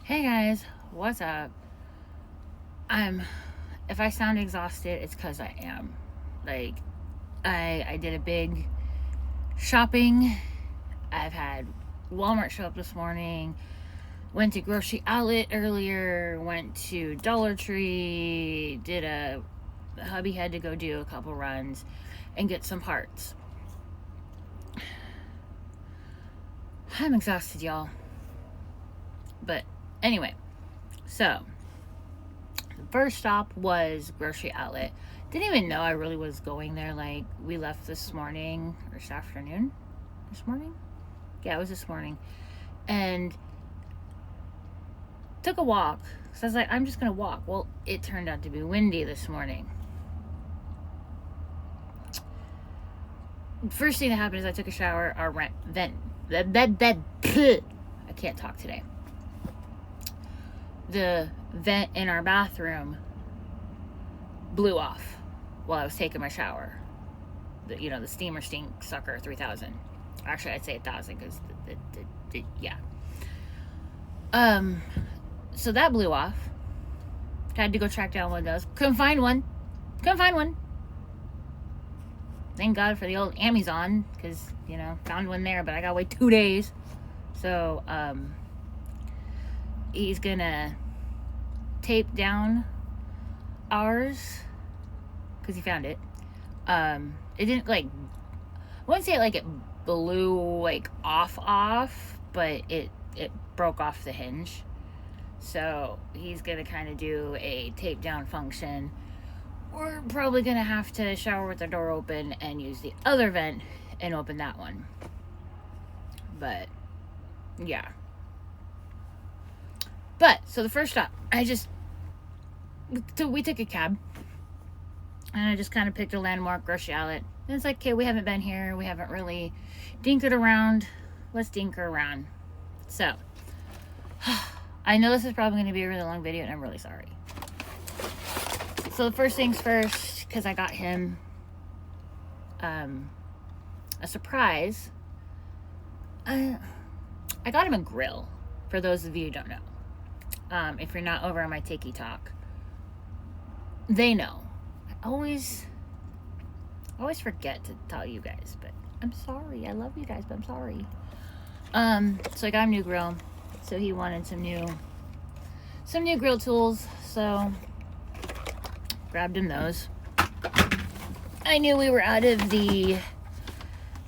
Hey guys, what's up? If I sound exhausted, it's because I am. Like, I did a big shopping. I've had Walmart show up this morning, went to grocery outlet earlier, went to Dollar Tree, hubby had to go do a couple runs and get some parts. I'm exhausted, y'all. But anyway, so the first stop was grocery outlet. Didn't even know I really was going there. Like, we left this morning or this afternoon. This morning? Yeah, it was this morning. And took a walk. So I was like, I'm just gonna walk. Well, it turned out to be windy this morning. First thing that happened is I took a shower. Our I can't talk today. The vent in our bathroom blew off while I was taking my shower. The steamer stink sucker 3000. Actually, I'd say 1000 because yeah. So that blew off. Had to go track down one of those. Couldn't find one. Thank God for the old Amazon, because found one there, but I gotta wait 2 days. So he's gonna tape down ours because he found it. It didn't I wouldn't say it blew off, but it broke off the hinge. So he's gonna kind of do a tape down function. We're probably gonna have to shower with the door open and use the other vent and open that one. But yeah. So the first stop, we took a cab, and I just kind of picked a landmark grocery outlet. And it's like, okay, we haven't been here. We haven't really dinkered around. Let's dinker around. So, I know this is probably going to be a really long video, and I'm really sorry. So the first things first, because I got him a surprise. I got him a grill, for those of you who don't know. If you're not over on my TikTok, they know. I always forget to tell you guys, but I'm sorry. I love you guys, but I'm sorry. So I got him a new grill. So he wanted some new grill tools. So grabbed him those. I knew we were out of the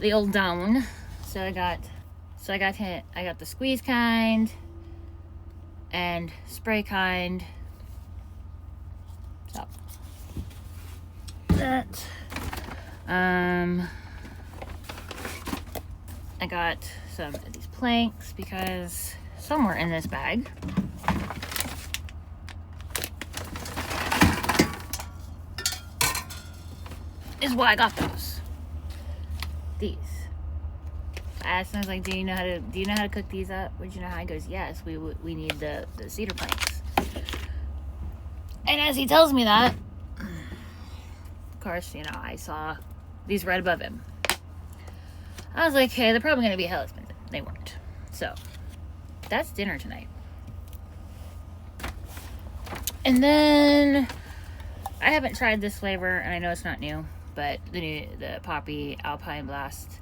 old down, so I got the squeeze kind and spray kind. So that. I got some of these planks because somewhere in this bag is why I got those. These. I asked him, I was like, do you know how to cook these up? Would you know how? He goes, yes, we need the cedar planks. And as he tells me that, of course, I saw these right above him. I was like, hey, they're probably going to be hell expensive. They weren't. So, that's dinner tonight. And then, I haven't tried this flavor, and I know it's not new, but the Poppy Alpine Blast.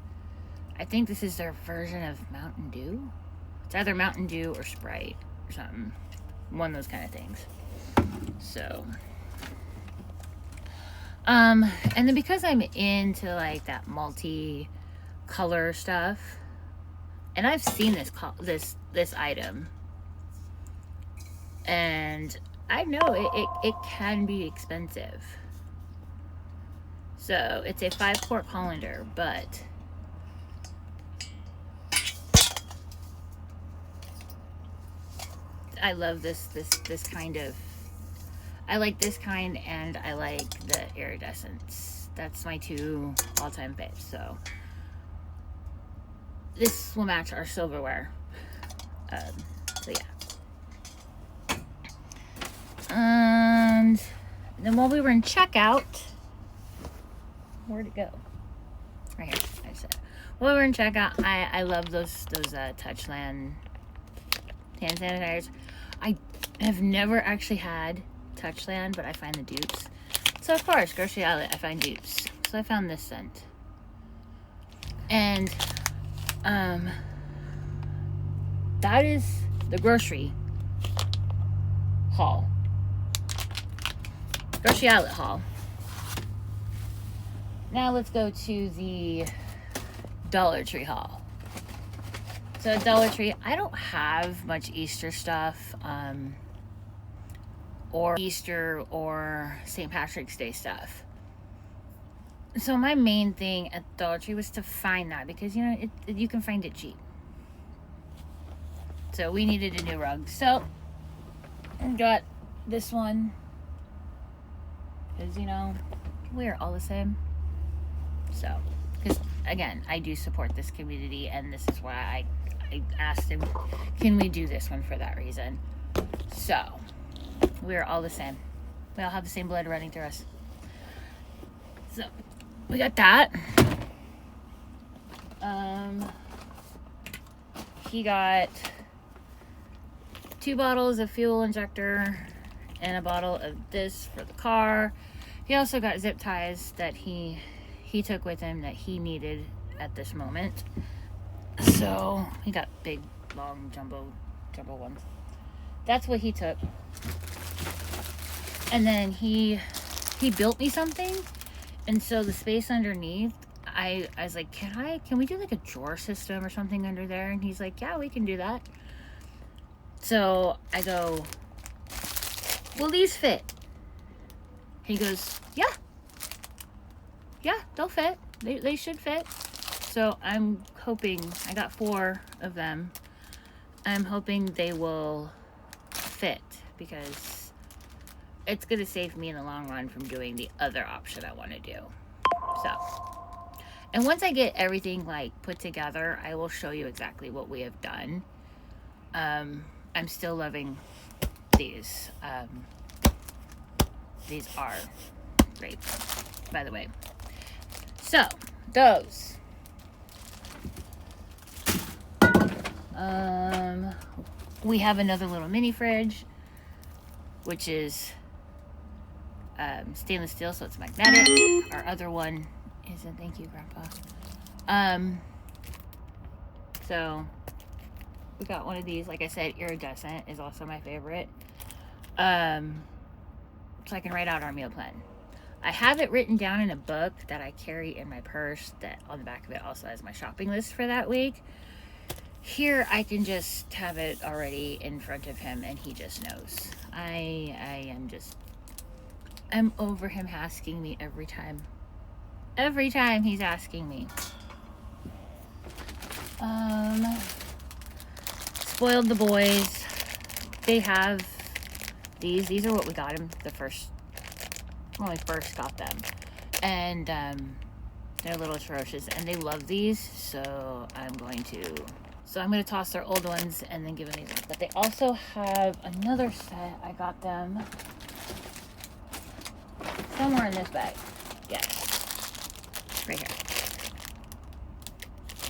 I think this is their version of Mountain Dew. It's either Mountain Dew or Sprite or something. One of those kind of things. So, and then because I'm into that multi-color stuff, and I've seen this item, and I know it can be expensive. So it's a 5-quart colander, but I love this kind of. I like this kind, and I like the iridescence. That's my 2 all-time faves. So this will match our silverware. So yeah. And then while we were in checkout, where'd it go? Right here. I said. While we were in checkout, I love those Touchland hand sanitizers. I have never actually had Touchland, but I find the dupes. So of course, grocery outlet, I find dupes. So I found this scent. And that is the grocery haul. Grocery outlet haul. Now let's go to the Dollar Tree haul. So at Dollar Tree, I don't have much Easter stuff, or Easter or St. Patrick's Day stuff. So my main thing at Dollar Tree was to find that, because you know you can find it cheap. So we needed a new rug, so I got this one, because you know we're all the same. So, because again, I do support this community, and this is why I asked him, can we do this one for that reason? So, we're all the same. We all have the same blood running through us. So, we got that. He got 2 bottles of fuel injector and a bottle of this for the car. He also got zip ties that he took with him that he needed at this moment. So he got big, long, jumbo ones. That's what he took. And then he built me something, and so the space underneath, I was like, can we do like a drawer system or something under there? And he's like, yeah, we can do that. So I go, will these fit? He goes, yeah, they'll fit. They should fit. So I'm hoping, I got 4 of them. I'm hoping they will fit, because it's going to save me in the long run from doing the other option I want to do. So, and once I get everything like put together, I will show you exactly what we have done. I'm still loving these. These are great, by the way. So, those. We have another little mini fridge, which is stainless steel, so it's magnetic. Our other one isn't. Thank you, Grandpa. So we got one of these. Like I said, iridescent is also my favorite. So I can write out our meal plan. I have it written down in a book that I carry in my purse, that on the back of it also has my shopping list for that week. Here I can just have it already in front of him, and he just knows. I'm over him asking me every time. Every time he's asking me. Spoiled the boys. They have these. These are what we got him when we first got them. And they're a little atrocious, and they love these, so I'm going to toss their old ones and then give them these ones. But they also have another set. I got them somewhere in this bag. Yes. Right here.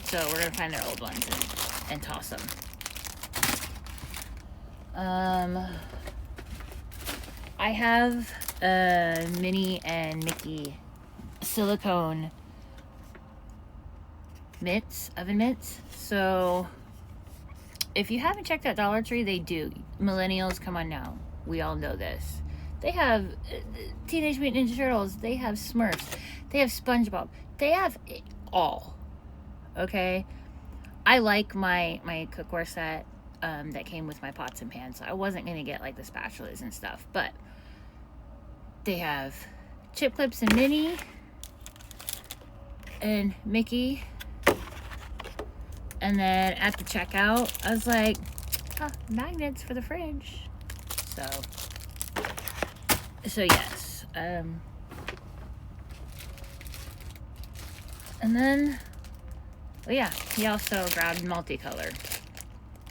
So we're going to find their old ones and toss them. I have Minnie and Mickey silicone mitts, oven mitts. So if you haven't checked out Dollar Tree, they do. Millennials, come on now. We all know this. They have Teenage Mutant Ninja Turtles. They have Smurfs. They have SpongeBob. They have it all. Okay? I like my cookware set that came with my pots and pans. So I wasn't going to get like the spatulas and stuff. But they have Chip Clips and Minnie and Mickey. And then at the checkout, I was like, magnets for the fridge. So yes. And then, oh yeah, he also grabbed multicolor.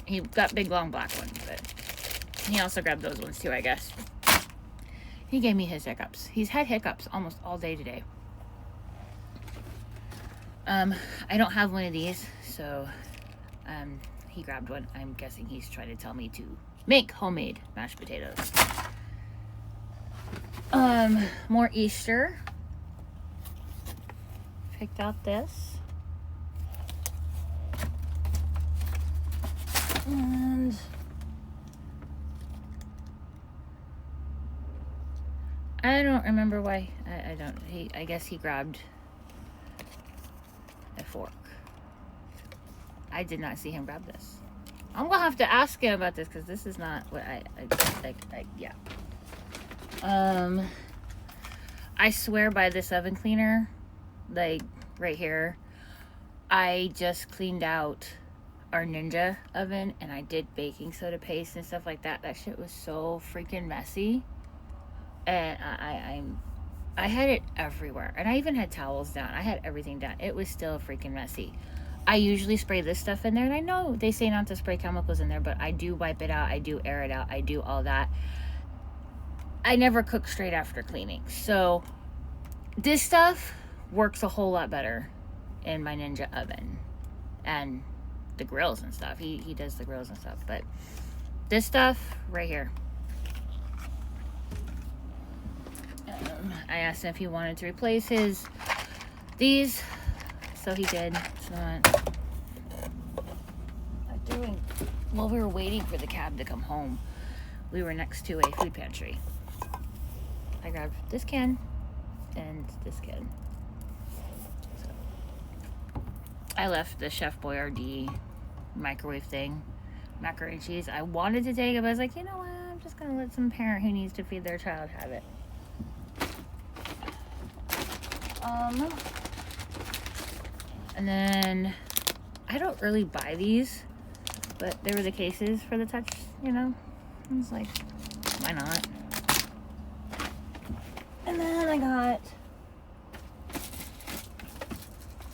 He got big long black ones, but he also grabbed those ones too, I guess. He gave me his hiccups. He's had hiccups almost all day today. I don't have one of these, so he grabbed one. I'm guessing he's trying to tell me to make homemade mashed potatoes. More Easter. Picked out this. And I don't remember why. I guess he grabbed a fork. I did not see him grab this. I'm gonna have to ask him about this because this is not what yeah. I swear by this oven cleaner, like right here. I just cleaned out our Ninja oven and I did baking soda paste and stuff like that. That shit was so freaking messy. And I had it everywhere. And I even had towels down. I had everything down. It was still freaking messy. I usually spray this stuff in there, and I know they say not to spray chemicals in there, but I do wipe it out. I do air it out. I do all that. I never cook straight after cleaning. So this stuff works a whole lot better in my Ninja oven and the grills and stuff. He does the grills and stuff. But this stuff right here, I asked him if he wanted to replace these, so he did. So while we were waiting for the cab to come home, we were next to a food pantry. I grabbed this can and this can. So I left the Chef Boyardee microwave thing, macaroni and cheese. I wanted to take it, but I was like, you know what? I'm just gonna let some parent who needs to feed their child have it. And then I don't really buy these, but there were the cases for the touch, you know. I was like, why not? And then I got,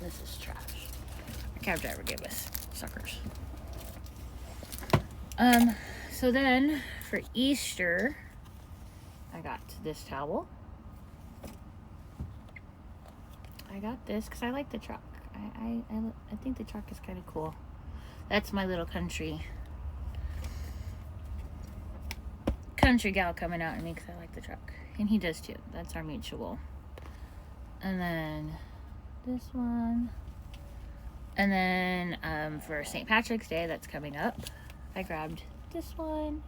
this is trash. Our cab driver gave us suckers. So then for Easter, I got this towel. I got this because I like the truck. I think the truck is kind of cool. That's my little country gal coming out at me because I like the truck. And he does too. That's our mutual. And then this one. And then for St. Patrick's Day that's coming up, I grabbed this one.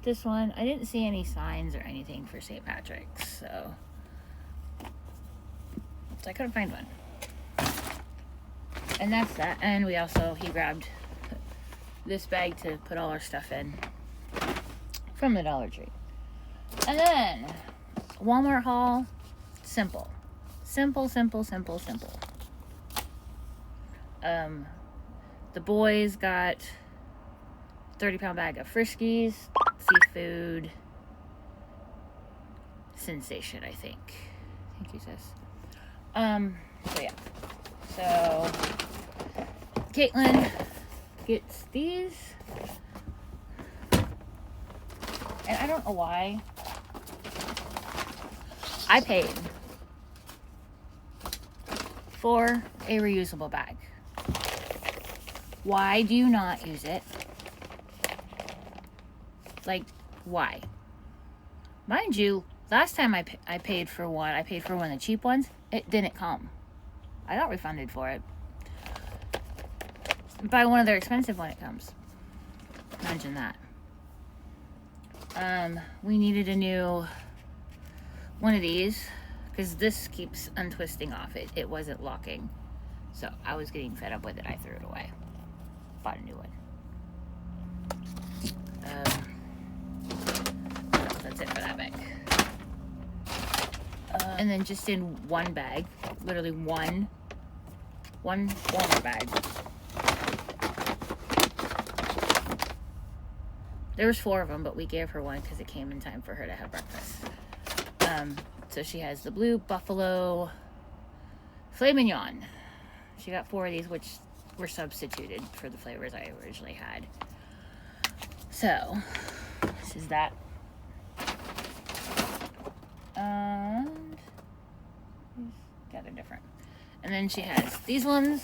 This one. I didn't see any signs or anything for St. Patrick's, so I couldn't find one. And that's that. And he grabbed this bag to put all our stuff in from the Dollar Tree. And then Walmart haul, simple. The boys got 30-pound bag of Friskies, seafood sensation, I think. Thank you, sis. So yeah. So Caitlin gets these. And I don't know why. I paid for a reusable bag. Why do you not use it? Like, why? Mind you, last time I paid for one, I paid for one of the cheap ones. It didn't come. I got refunded for it. Buy one of their expensive when it comes. Imagine that. We needed a new one of these because this keeps untwisting off. It wasn't locking. So I was getting fed up with it. I threw it away. Bought a new one. That's it for that bag. And then just in one bag, literally one Walmart bag, there was 4 of them, but we gave her one because it came in time for her to have breakfast. So she has the blue buffalo filet mignon. She got 4 of these, which were substituted for the flavors I originally had. So this is that. And got a different. And then she has these ones.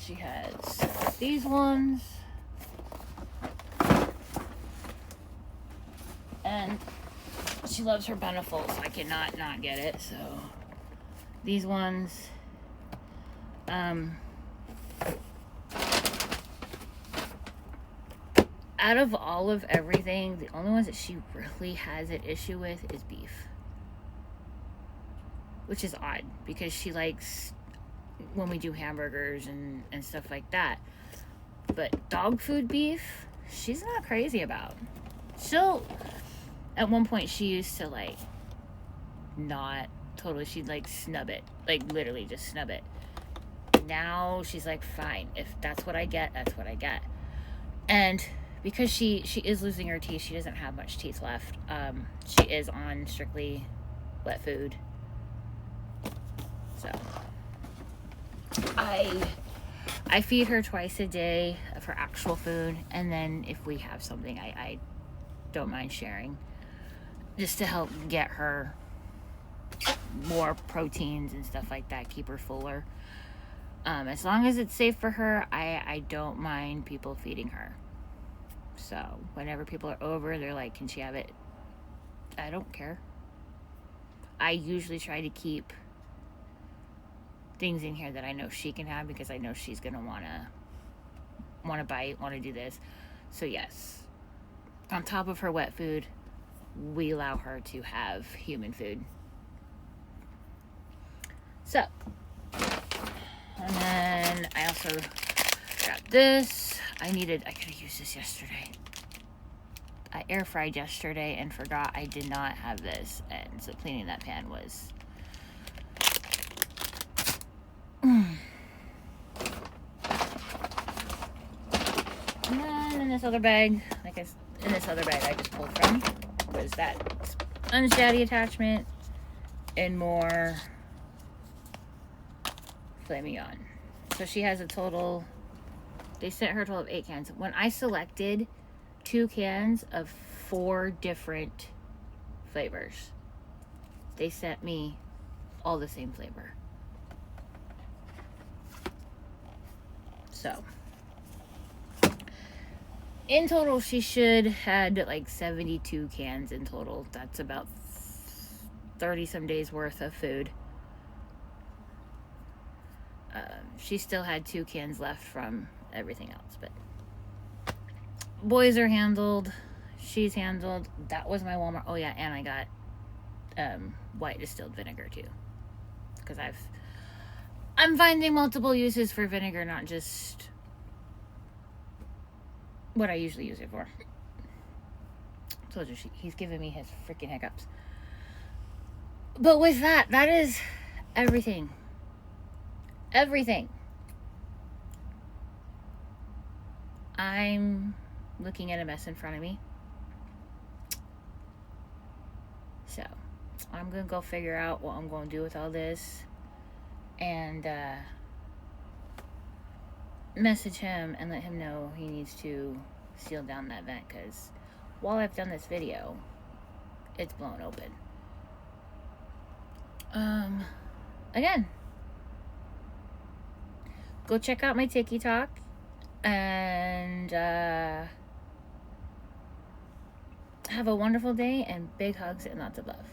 she has these ones. And she loves her Beneful, so I cannot not get it. So these ones, out of all of everything, the only ones that she really has an issue with is beef, which is odd because she likes when we do hamburgers and stuff like that. But dog food beef, she's not crazy about. She'll, at one point she used to like not totally, she'd like snub it, like literally just snub it. Now she's like, fine, if that's what I get, that's what I get. And because she is losing her teeth, she doesn't have much teeth left. She is on strictly wet food. So I feed her twice a day of her actual food, and then if we have something, I don't mind sharing, just to help get her more proteins and stuff like that, keep her fuller. As long as it's safe for her, I don't mind people feeding her. So whenever people are over, they're like, can she have it? I don't care. I usually try to keep things in here that I know she can have, because I know she's gonna wanna bite, wanna do this. So yes, on top of her wet food, we allow her to have human food. So, and then I also got this. I could have used this yesterday. I air fried yesterday and forgot I did not have this, and so cleaning that pan was and then in this other bag, I just pulled from, was that Unsteady attachment and more Flaming On. So she has a total, they sent her a total of 8 cans. When I selected 2 cans of 4 different flavors, they sent me all the same flavor. So in total, she should had like 72 cans in total. That's about 30 some days worth of food. She still had 2 cans left from everything else, but boys are handled. She's handled. That was my Walmart. Oh yeah, and I got white distilled vinegar too, because I'm finding multiple uses for vinegar, not just what I usually use it for. Told you, he's giving me his freaking hiccups. But with that is everything. Everything. I'm looking at a mess in front of me. So, I'm going to go figure out what I'm going to do with all this. And, message him and let him know he needs to seal down that vent, because while I've done this video, it's blown open. Again, go check out my TikTok, and have a wonderful day, and big hugs and lots of love.